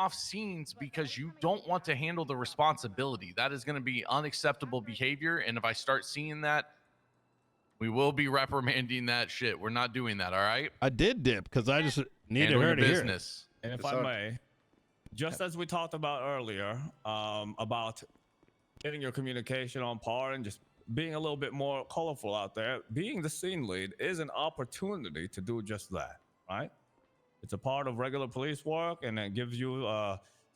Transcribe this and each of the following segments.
off scenes because you don't want to handle the responsibility. That is going to be unacceptable behavior. And if I start seeing that, we will be reprimanding that shit. We're not doing that. All right. I did dip because I just needed her to hear it. And if I may, just as we talked about earlier, about getting your communication on par and just being a little bit more colorful out there, being the scene lead is an opportunity to do just that, right? It's a part of regular police work, and it gives you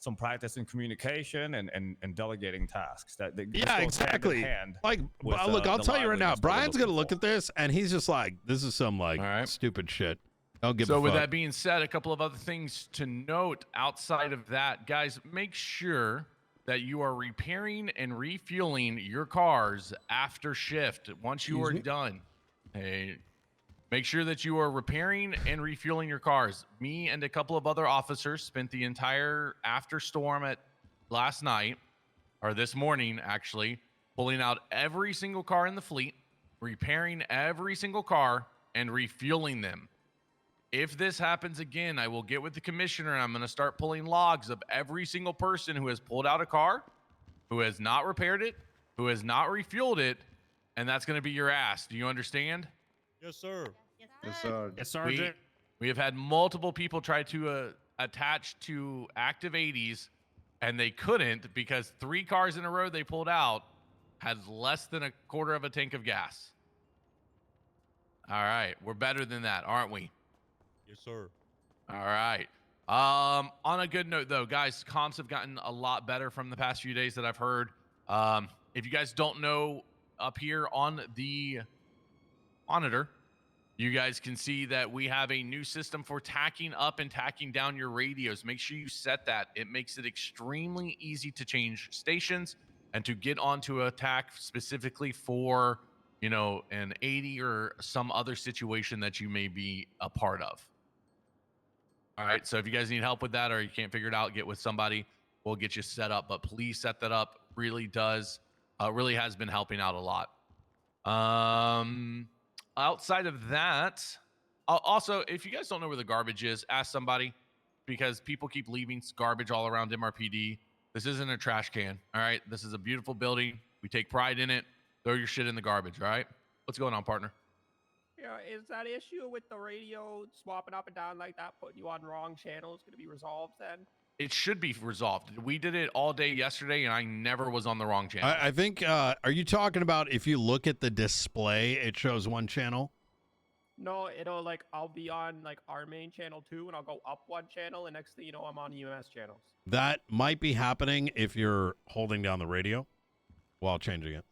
some practice in communication and delegating tasks. That yeah, exactly. Hand like, with, look, I'll tell you right now, Brian's gonna look at this, and he's just like, "This is some like stupid shit." I'll give. So with fuck. that being said, a couple of other things to note outside of that, guys, make sure that you are repairing and refueling your cars after shift. Once you are done, hey, make sure that you are repairing and refueling your cars. Me and a couple of other officers spent the entire after storm at last night, or this morning actually, pulling out every single car in the fleet, repairing every single car, and refueling them. If this happens again, I will get with the commissioner and I'm going to start pulling logs of every single person who has pulled out a car, who has not repaired it, who has not refueled it, and that's going to be your ass. Do you understand? Yes, sir. Yes, sir. Yes, Sergeant. We have had multiple people try to attach to active 80s, and they couldn't because 3 cars in a row they pulled out had less than a quarter of a tank of gas. All right. We're better than that, aren't we? Yes, sir. All right. On a good note, though, guys, comms have gotten a lot better from the past few days that I've heard. If you guys don't know, up here on the monitor, you guys can see that we have a new system for tacking up and tacking down your radios. Make sure you set that. It makes it extremely easy to change stations and to get onto a tack specifically for, you know, an 80 or some other situation that you may be a part of. All right, so if you guys need help with that or you can't figure it out, get with somebody. We'll get you set up, but please set that up. Really has been helping out a lot. Outside of that, also, if you guys don't know where the garbage is, ask somebody, because people keep leaving garbage all around MRPD. This isn't a trash can, all right? This is a beautiful building. We take pride in it. Throw your shit in the garbage, all right? What's going on, partner? Yeah, is that issue with the radio swapping up and down like that, putting you on wrong channels, going to be resolved then? It should be resolved. We did it all day yesterday, and I never was on the wrong channel. I think, are you talking about if you look at the display, it shows one channel? No, it'll like, I'll be on like our main channel too, and I'll go up one channel, and next thing you know, I'm on EMS channels. That might be happening if you're holding down the radio while changing it.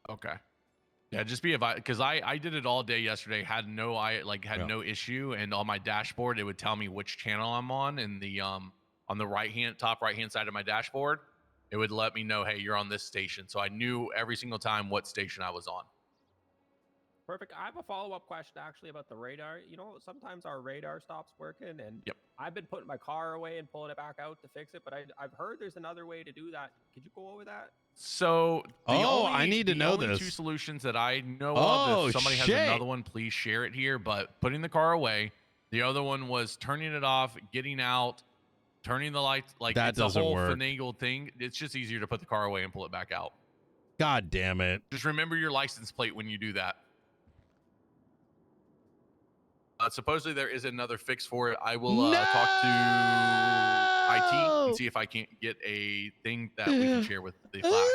Okay. Yeah, just be advised, because I did it all day yesterday, had no no issue, and on my dashboard it would tell me which channel I'm on, and the on the top right hand side of my dashboard, it would let me know, hey, you're on this station. So I knew every single time what station I was on. Perfect. I have a follow-up question actually about the radar. You know, sometimes our radar stops working, and I've been putting my car away and pulling it back out to fix it, but I've heard there's another way to do that. Could you go over that? So I need to know this. 2 solutions that I know of. If somebody has another one, please share it here. But putting the car away. The other one was turning it off, getting out, turning the lights. Like, that it's doesn't a whole work. finagled thing. It's just easier to put the car away and pull it back out. God damn it. Just remember your license plate when you do that. Supposedly there is another fix for it. I will talk to IT and see if I can't get a thing that we can share with the class.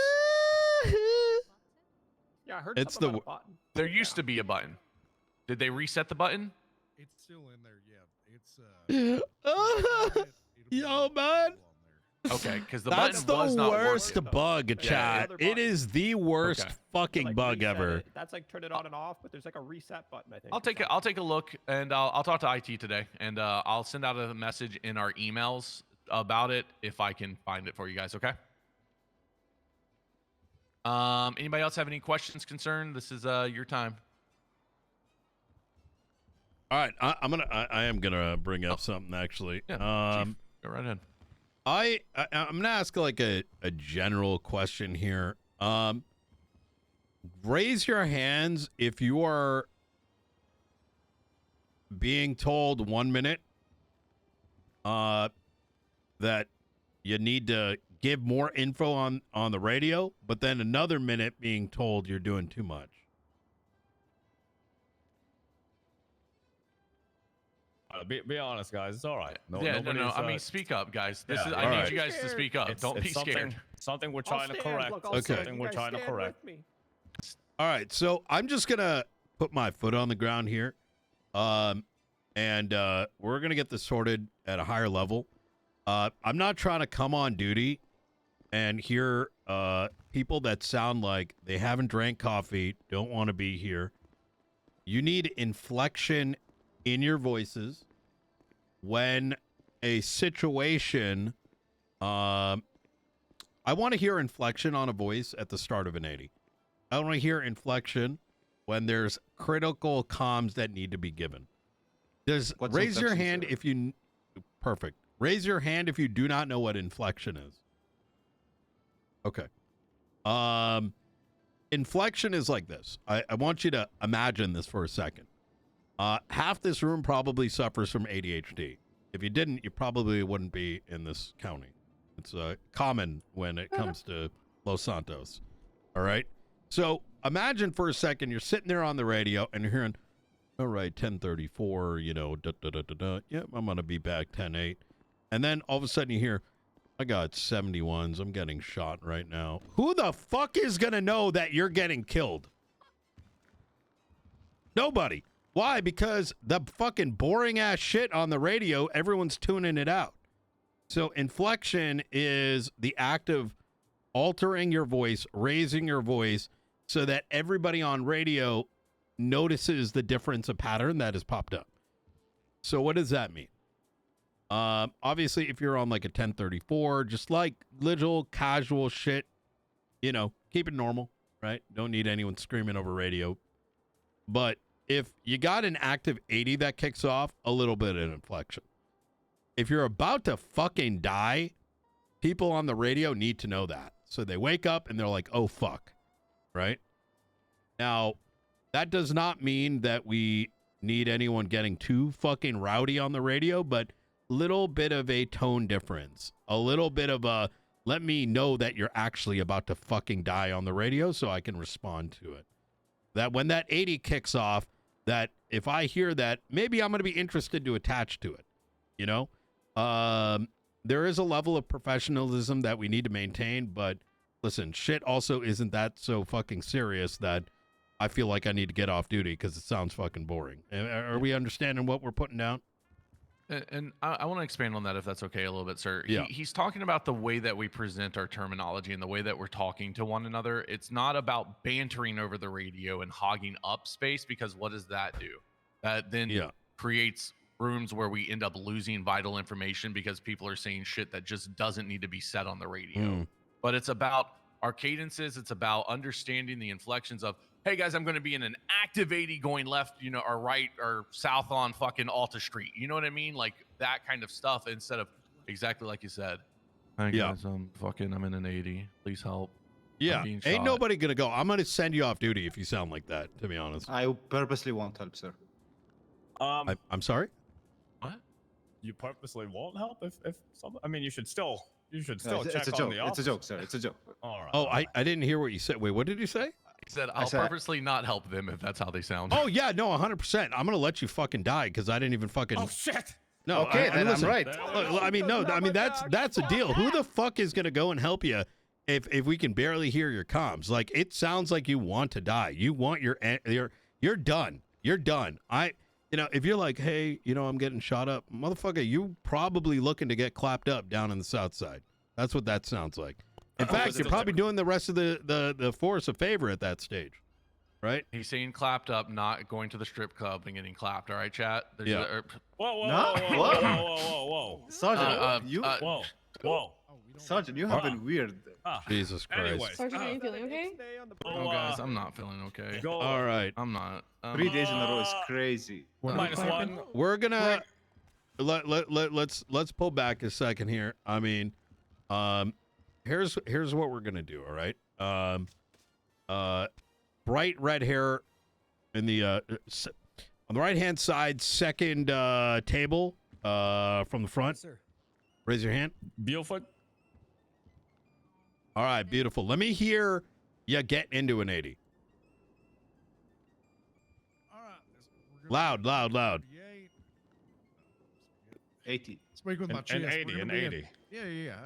Yeah, I heard it's something about a button. There used to be a button. Did they reset the button? It's still in there. Yeah, it's Yo, man. Okay, because the That's button was the not worst working. bug, chat. It is the worst fucking Like bug reset ever. it. That's like turn it on and off, but there's like a reset button, I think. I'll take a look, and I'll talk to IT today, and I'll send out a message in our emails about it if I can find it for you guys. Okay. Anybody else have any questions, concern? This is your time. All right, I am gonna bring up something actually. Yeah, Chief, go right ahead. I'm gonna ask like a general question here. Raise your hands if you are being told 1 minute that you need to give more info on the radio, but then another minute being told you're doing too much. Be honest, guys. It's all right. No. I mean, speak up, guys. This is. all I need right. you guys to speak up. Don't be scared. Something we're trying to correct. Okay. We're trying to correct. All right, so I'm just gonna put my foot on the ground here, and we're gonna get this sorted at a higher level. I'm not trying to come on duty and hear people that sound like they haven't drank coffee, don't want to be here. You need inflection in your voices when a situation. I want to hear inflection on a voice at the start of an 80. I want to hear inflection when there's critical comms that need to be given. Raise your hand if you... Perfect. Raise your hand if you do not know what inflection is. Okay. Inflection is like this. I want you to imagine this for a second. Half this room probably suffers from ADHD. If you didn't, you probably wouldn't be in this county. It's common when it comes to Los Santos. All right? So imagine for a second you're sitting there on the radio and you're hearing, all right, 10:34, you know, Yep, I'm going to be back 10:08. And then all of a sudden you hear, I got 71s. I'm getting shot right now. Who the fuck is going to know that you're getting killed? Nobody. Why? Because the fucking boring ass shit on the radio, everyone's tuning it out. So inflection is the act of altering your voice, raising your voice, so that everybody on radio notices the difference of pattern that has popped up. So what does that mean? Obviously, if you're on like a 1034, just like little casual shit, you know, keep it normal, right? Don't need anyone screaming over radio. But if you got an active 80 that kicks off, a little bit of inflection. If you're about to fucking die, people on the radio need to know that. So they wake up and they're like, oh, fuck. Right? Now, that does not mean that we need anyone getting too fucking rowdy on the radio, but little bit of a tone difference. A little bit of a, let me know that you're actually about to fucking die on the radio so I can respond to it. That when that 80 kicks off, that if I hear that, maybe I'm going to be interested to attach to it. You know? There is a level of professionalism that we need to maintain, but listen, shit also isn't that so fucking serious that I feel like I need to get off duty because it sounds fucking boring. Are we understanding what we're putting down? And I want to expand on that, if that's okay, a little bit, sir. Yeah. He's talking about the way that we present our terminology and the way that we're talking to one another. It's not about bantering over the radio and hogging up space, because what does that do? That then creates rooms where we end up losing vital information because people are saying shit that just doesn't need to be said on the radio. But it's about our cadences. It's about understanding the inflections of, hey guys, I'm going to be in an active 80 going left, you know, or right or south on fucking Alta Street. You know what I mean? Like that kind of stuff, instead of exactly like you said. Hey guys, I'm in an 80. Please help. Yeah. Ain't nobody going to go. I'm going to send you off duty if you sound like that, to be honest. I purposely won't help, sir. I'm sorry? What? You purposely won't help if I mean, you should still check it's on a joke. the It's a joke, sir. It's a joke. All right. Oh, I didn't hear what you said. Wait, what did you say? He said, I'll purposely not help them if that's how they sound. Oh, yeah, no, 100%. I'm going to let you fucking die because I didn't even fucking... Oh, shit! No, okay, then listen, I'm right. I mean, no, I mean, that's a deal. Who the fuck is going to go and help you if we can barely hear your comms? Like, it sounds like you want to die. You want you're done. You're done. You know, if you're like, hey, you know, I'm getting shot up, motherfucker, you probably looking to get clapped up down in the south side. That's what that sounds like. In fact, you're probably doing the rest of the force a favor at that stage, right? He's saying clapped up, not going to the strip club and getting clapped. All right, chat? Whoa. Sergeant, Whoa. Sergeant, you have been weird. Jesus Christ. Anyways, Sergeant, are you feeling okay? Oh, guys, I'm not feeling okay. All right. I'm not. 3 days in a row is crazy. -1. We're gonna let's pull back a second here. I mean, here's what we're gonna do. All right. Bright red hair in the on the right hand side, second table from the front. Sir. Raise your hand. Beaufort. All right, beautiful. Let me hear you get into an 80. All right. We're gonna Loud, be loud, loud. 38. 80. Speak with my chest. An We're 80, gonna an be at- 80. Yeah.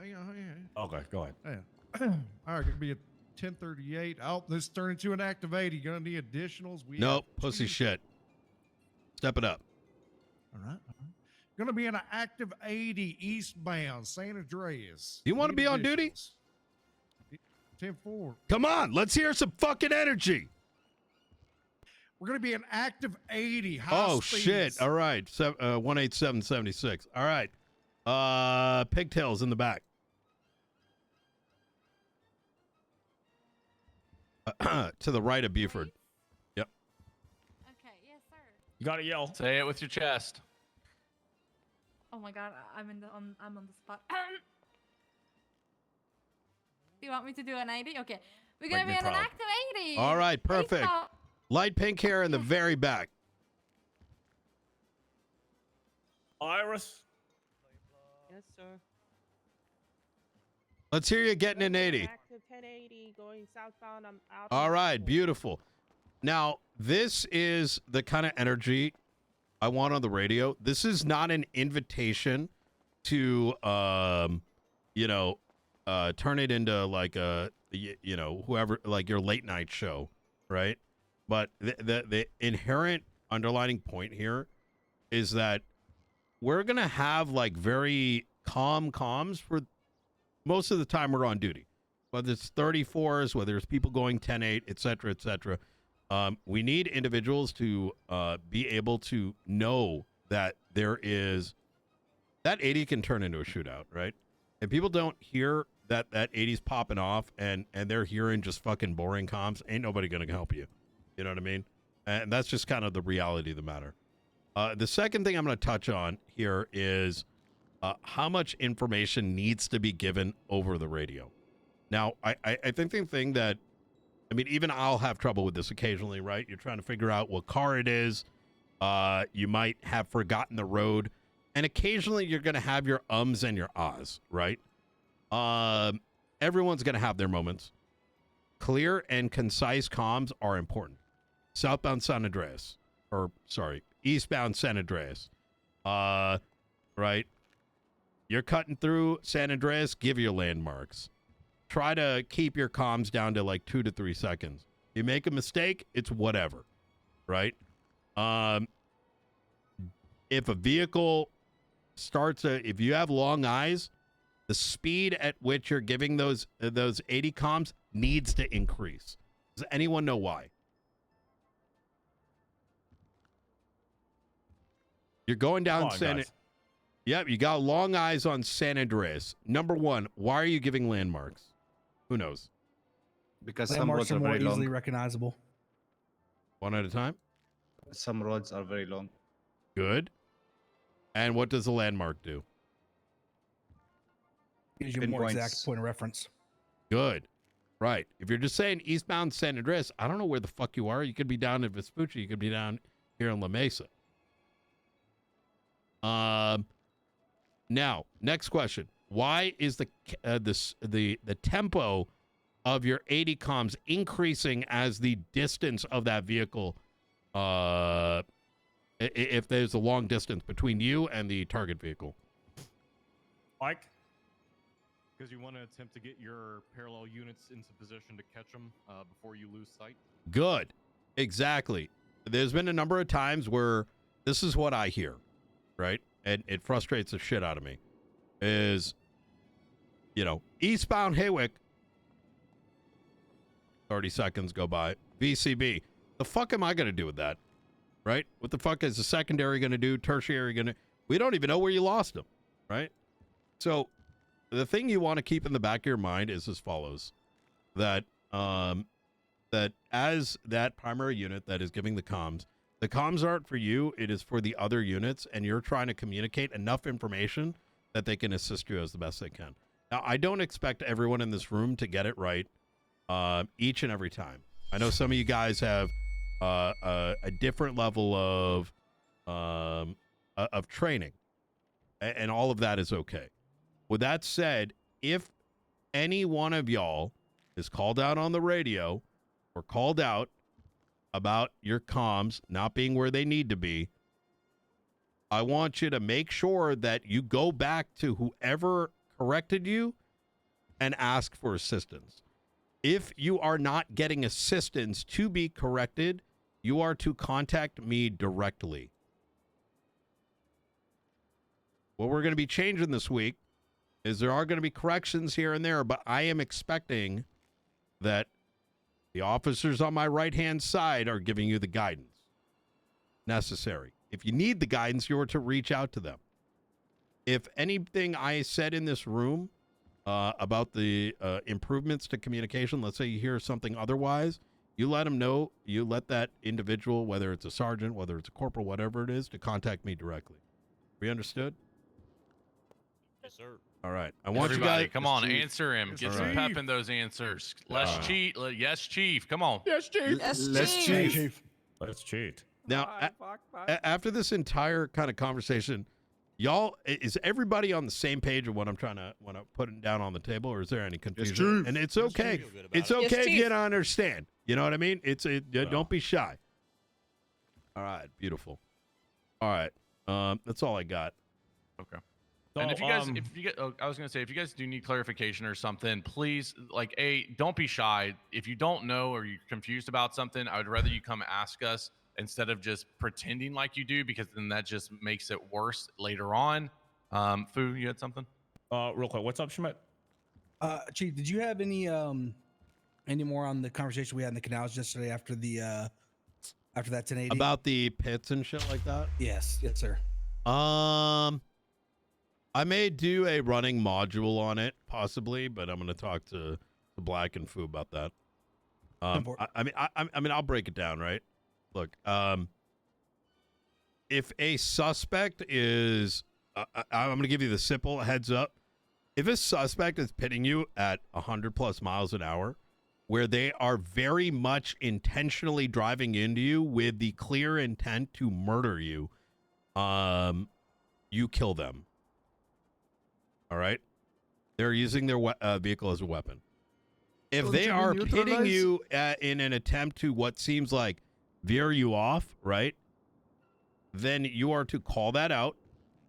Okay, go ahead. Yeah. All right, gonna be at 1038. Oh, this turned into an active 80. Gonna need additionals. We Nope, have pussy two- shit. Step it up. All right. Gonna be an active 80 eastbound San Andreas. You wanna Need be on duty? additionals. 10-4. Come on, let's hear some fucking energy. We're gonna be an active 80. High Oh speeds. shit! All right, 18776. All right, pigtails in the back. To the right of Buford. Yep. Okay, yes, sir. You gotta yell. Say it with your chest. Oh my god, I'm on the spot. Do you want me to do an 80? Okay. We're gonna Make be me on an proud. active 80. All right, perfect. Stop. Light pink hair in the very back. Iris. Yes, sir. Let's hear you getting an 80. Active 1080 going southbound. I'm out. All right, beautiful. Now, this is the kind of energy I want on the radio. This is not an invitation to, turn it into like a, whoever, like your late night show, right? But the inherent underlining point here is that we're going to have like very calm comms for most of the time we're on duty. Whether it's 34s, whether it's people going 10-8, et cetera, et cetera. We need individuals to be able to know that there is that 80 can turn into a shootout, right? If people don't hear that 80's popping off and they're hearing just fucking boring comms, ain't nobody gonna help you. You know what I mean? And that's just kind of the reality of the matter. The second thing I'm going to touch on here is how much information needs to be given over the radio. Now, I think the thing that, I mean, even I'll have trouble with this occasionally, right? You're trying to figure out what car it is. You might have forgotten the road. And occasionally you're going to have your ums and your ahs, right? Everyone's going to have their moments. Clear and concise comms are important. Southbound San Andreas, eastbound San Andreas, right? You're cutting through San Andreas, give your landmarks. Try to keep your comms down to like 2 to 3 seconds. You make a mistake, it's whatever, right? If a vehicle if you have long eyes, the speed at which you're giving those 80 comms needs to increase. Does anyone know why? You're going down Yep, you got long eyes on San Andreas. Number one, why are you giving landmarks? Who knows? Because some Landmarks roads are are more very easily long. recognizable. One at a time? Some roads are very long. Good. And what does the landmark do? Gives you a more Pinpoints. exact point of reference. Good. Right. If you're just saying eastbound San Andreas, I don't know where the fuck you are. You could be down in Vespucci. You could be down here in La Mesa. Now, next question. Why is the tempo of your 80 comms increasing as the distance of that vehicle, if there's a long distance between you and the target vehicle? Mike? Because you want to attempt to get your parallel units into position to catch them before you lose sight. Good. Exactly. There's been a number of times where this is what I hear, right? And it frustrates the shit out of me. Is, eastbound Haywick, 30 seconds go by. VCB. The fuck am I going to do with that? Right? What the fuck is the secondary going to do? Tertiary going to... We don't even know where you lost them, right? So the thing you want to keep in the back of your mind is as follows. That as that primary unit that is giving the comms aren't for you. It is for the other units, and you're trying to communicate enough information that they can assist you as the best they can. Now, I don't expect everyone in this room to get it right each and every time. I know some of you guys have a different level of training, and all of that is okay. With that said, if any one of y'all is called out on the radio or called out about your comms not being where they need to be, I want you to make sure that you go back to whoever corrected you and ask for assistance. If you are not getting assistance to be corrected, you are to contact me directly. What we're going to be changing this week is there are going to be corrections here and there, but I am expecting that the officers on my right-hand side are giving you the guidance necessary. If you need the guidance, you're to reach out to them. If anything I said in this room about the improvements to communication, let's say you hear something otherwise, you let them know, you let that individual, whether it's a sergeant, whether it's a corporal, whatever it is, to contact me directly. We understood? Yes, sir. All right. I want Everybody, you guys. come on, answer him. Get some pep in those answers. Let's cheat. Yes, Chief. Come on. Yes, Chief. Let's chief. Let's cheat. Now, after this entire kind of conversation, y'all, is everybody on the same page of what I'm trying to put down on the table, or is there any confusion? Chief. And it's okay. It's okay if you don't understand. You know what I mean? Don't be shy. All right, beautiful. All right, that's all I got. Okay. And if you guys, I was gonna say, if you guys do need clarification or something, please, don't be shy. If you don't know or you're confused about something, I would rather you come ask us instead of just pretending like you do, because then that just makes it worse later on. Fu, you had something? Real quick, what's up, Schmidt? Chief, did you have any more on the conversation we had in the canals yesterday after the after that 1080? About the pits and shit like that? Yes, sir. I may do a running module on it, possibly, but I'm going to talk to Black and Fu about that. I mean, I'll break it down, right? Look, if a suspect is, I'm going to give you the simple heads up. If a suspect is pitting you at 100+ miles an hour, where they are very much intentionally driving into you with the clear intent to murder you, you kill them. All right? They're using their vehicle as a weapon. If they are pitting you in an attempt to what seems like veer you off, right? Then you are to call that out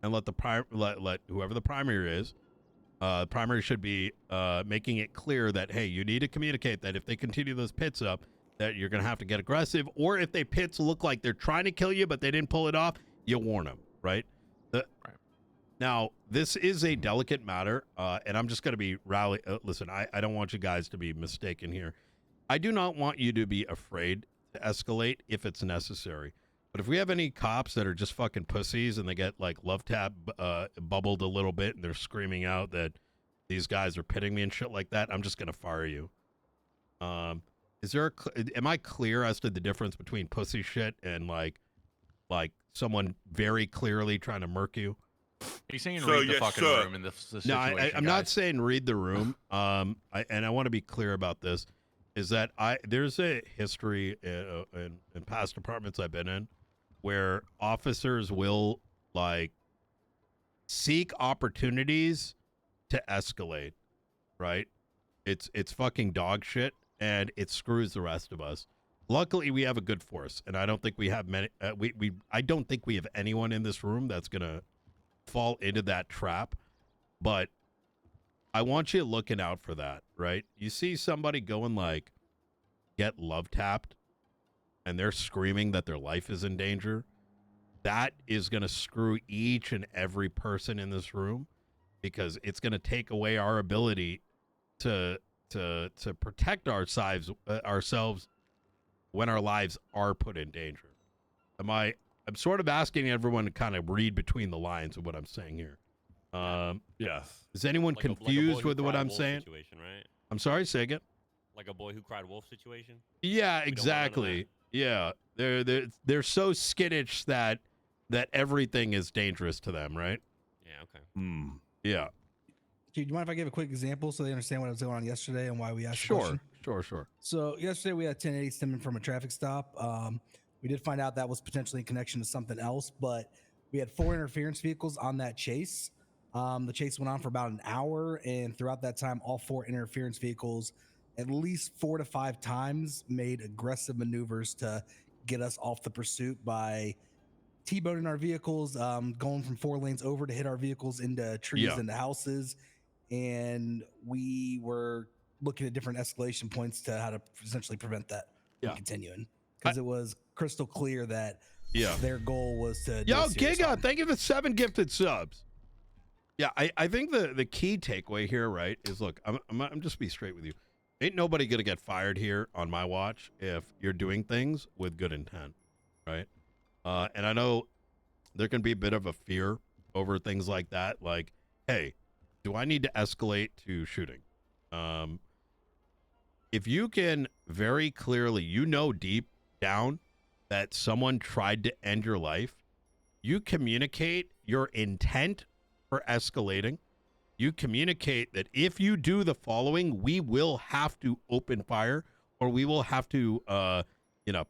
and let whoever the primary is. Primary should be making it clear that, hey, you need to communicate that if they continue those pits up, that you're going to have to get aggressive. Or if they pits look like they're trying to kill you, but they didn't pull it off, you warn them, right? Now, this is a delicate matter, and I'm just going to be listen, I don't want you guys to be mistaken here. I do not want you to be afraid to escalate if it's necessary. But if we have any cops that are just fucking pussies and they get like love tap bubbled a little bit and they're screaming out that these guys are pitting me and shit like that, I'm just going to fire you. Am I clear as to the difference between pussy shit and like someone very clearly trying to murk you? He's saying read the fucking room in this situation. No, I'm not saying read the room. I want to be clear about this, is that there's a history in past departments I've been in where officers will like seek opportunities to escalate, right? It's fucking dog shit, and it screws the rest of us. Luckily, we have a good force, and I don't think we have many. I don't think we have anyone in this room that's gonna fall into that trap, but I want you looking out for that, right? You see somebody going like get love tapped and they're screaming that their life is in danger. That is going to screw each and every person in this room, because it's going to take away our ability to protect ourselves when our lives are put in danger. I'm sort of asking everyone to kind of read between the lines of what I'm saying here. Yes. Is anyone like confused a boy who with what cried I'm wolf saying? Situation, right? I'm sorry, say again. Like a boy who cried wolf situation? Yeah, exactly. Yeah. They're so skittish that everything is dangerous to them, right? Yeah, okay. Yeah. Do you mind if I give a quick example so they understand what was going on yesterday and why we asked the Sure. question? Sure. So yesterday we had 1080 stemming from a traffic stop. We did find out that was potentially in connection to something else, but we had 4 interference vehicles on that chase. The chase went on for about an hour, and throughout that time, all 4 interference vehicles, at least 4 to 5 times, made aggressive maneuvers to get us off the pursuit by T-boning our vehicles, going from 4 lanes over to hit our vehicles into trees and houses. And we were looking at different escalation points to how to essentially prevent that from continuing, because it was crystal clear that their goal was to Giga, thank you for 7 gifted subs. Yeah, I think the key takeaway here, right, is look, I'm just be straight with you. Ain't nobody gonna get fired here on my watch if you're doing things with good intent, right? And I know there can be a bit of a fear over things like that, like, hey, do I need to escalate to shooting? If you can very clearly, deep down that someone tried to end your life, you communicate your intent for escalating. You communicate that if you do the following, we will have to open fire, or we will have to,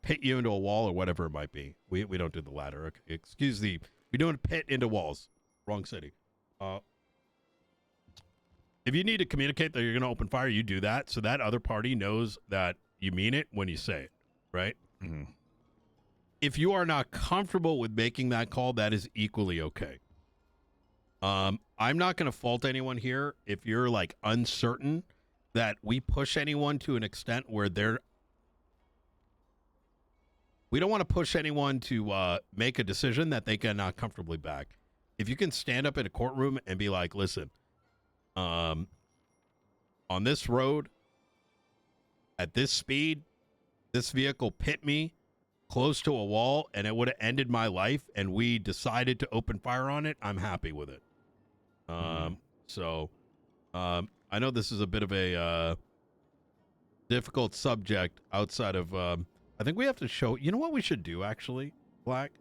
pit you into a wall or whatever it might be. We don't do the latter. Okay. Excuse the, we don't pit into walls. Wrong city. If you need to communicate that you're going to open fire, you do that so that other party knows that you mean it when you say it, right? Mm-hmm. If you are not comfortable with making that call, that is equally okay. I'm not going to fault anyone here if you're like uncertain that we push anyone to an extent where we don't want to push anyone to make a decision that they cannot comfortably back. If you can stand up in a courtroom and be like, listen, on this road, at this speed, this vehicle pit me close to a wall and it would have ended my life, and we decided to open fire on it, I'm happy with it. So I know this is a bit of a difficult subject outside of I think we have to show, you know what we should do actually, Black?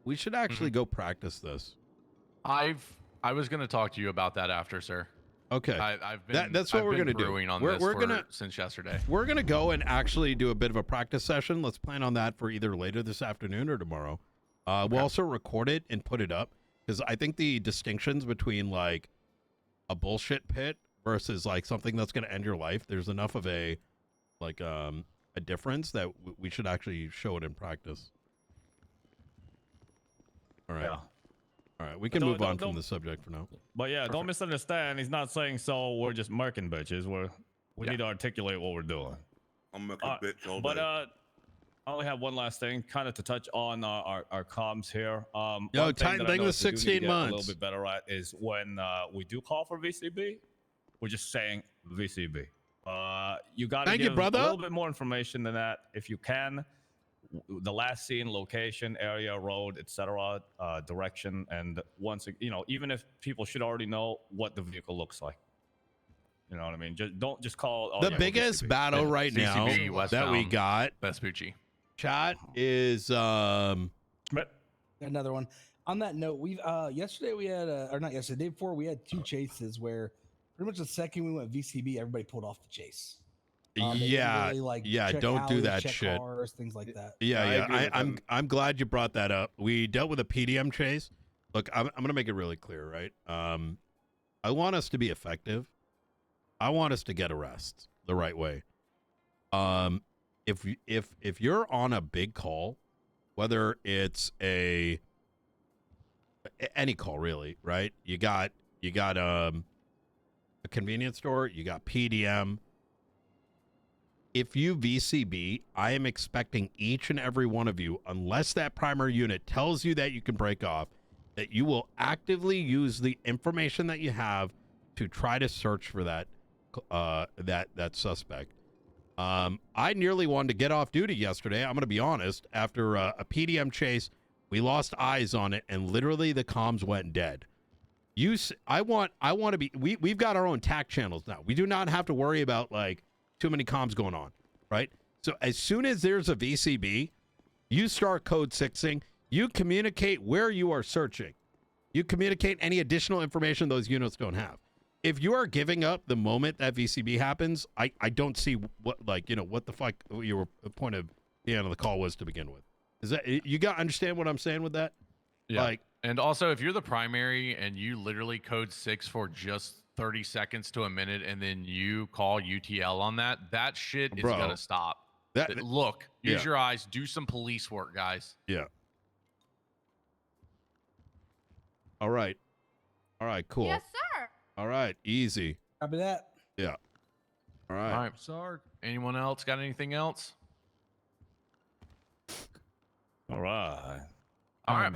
We should actually go practice this. I was going to talk to you about that after, sir. Okay. I've been that's what we're going to do. We're gonna since yesterday. We're going to go and actually do a bit of a practice session. Let's plan on that for either later this afternoon or tomorrow. We'll also record it and put it up, because I think the distinctions between like a bullshit pit versus like something that's going to end your life, there's enough of a like a difference that we should actually show it in practice. All right. Yeah. All right, we can move on from the subject for now. But yeah, don't misunderstand. He's not saying so we're just murking bitches. We need to articulate what we're doing. I'm murking bitch all day. But I only have one last thing, kind of to touch on our comms here. Yo, Titan, thank you for 16 months. A little bit better at is when we do call for VCB, we're just saying VCB. You got to give a little bit more information than that if you can. The last seen, location, area, road, etc., direction, and once even if people should already know what the vehicle looks like. You know what I mean? Don't just call. The biggest battle right now that we got, Vespucci. Chat, is another one. On that note, we've yesterday we had or not yesterday, day before we had 2 chases where pretty much the second we went VCB, everybody pulled off the chase. Don't do that shit. Cars, things like that. I'm glad you brought that up. We dealt with a PDM chase. Look, I'm gonna make it really clear, right? I want us to be effective. I want us to get arrests the right way. If you're on a big call, whether it's any call really, right? You got a convenience store, you got PDM. If you VCB, I am expecting each and every one of you, unless that primary unit tells you that you can break off, that you will actively use the information that you have to try to search for that suspect. I nearly wanted to get off duty yesterday. I'm going to be honest. After a PDM chase, we lost eyes on it, and literally the comms went dead. I want to be. We've got our own TAC channels now. We do not have to worry about like too many comms going on, right? So as soon as there's a VCB, you start code 6ing, you communicate where you are searching. You communicate any additional information those units don't have. If you are giving up the moment that VCB happens, I don't see what the fuck your point of the end of the call was to begin with. Is that you got understand what I'm saying with that? Yeah. Like And also, if you're the primary and you literally code 6 for just 30 seconds to a minute, and then you call UTL on that, that shit is Bro, gonna stop. that- Look, use yeah. your eyes, do some police work, guys. Yeah. All right. All right, cool. Yes, sir. All right, easy. Copy that. Yeah. All right. All right. Sorry. Anyone else got anything else? All right. All right.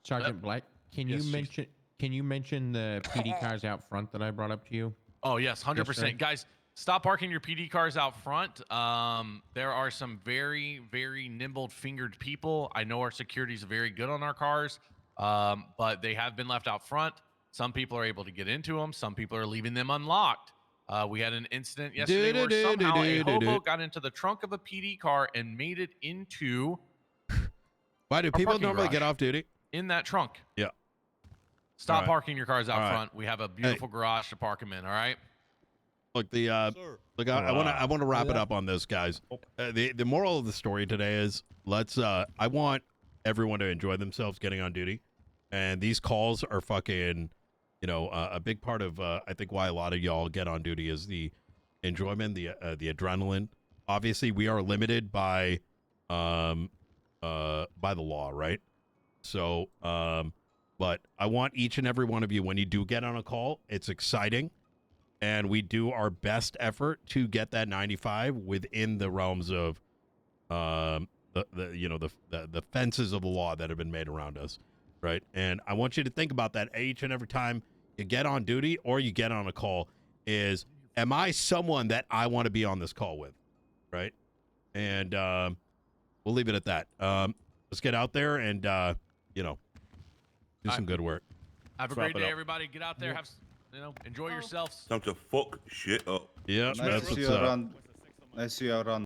Sergeant Black, can Yes, you Chief. mention the PD cars out front that I brought up to you? Oh yes, 100%. Guys, stop parking your PD cars out front. There are some very, very nimble-fingered people. I know our security is very good on our cars, but they have been left out front. Some people are able to get into them. Some people are leaving them unlocked. We had an incident yesterday where somehow a hobo got into the trunk of a PD car and made it into Why do our people parking normally garage. get off duty? In that trunk. Yeah. Stop All right. parking your cars out All right. front. We have a beautiful garage to park them in. All right. Look, look, I want to wrap it up on this, guys. The moral of the story today is I want everyone to enjoy themselves getting on duty, and these calls are fucking, a big part of I think why a lot of y'all get on duty is the enjoyment, the adrenaline. Obviously, we are limited by the law, right? So, but I want each and every one of you, when you do get on a call, it's exciting. And we do our best effort to get that 95 within the realms of the fences of the law that have been made around us, right? And I want you to think about that each and every time you get on duty or you get on a call is, am I someone that I want to be on this call with, right? And we'll leave it at that. Let's get out there and, do some good work. Have a great day, everybody. Get out there. Have enjoy yourselves. Time to fuck shit up. Yeah, Nice to see you around. Nice to see you around.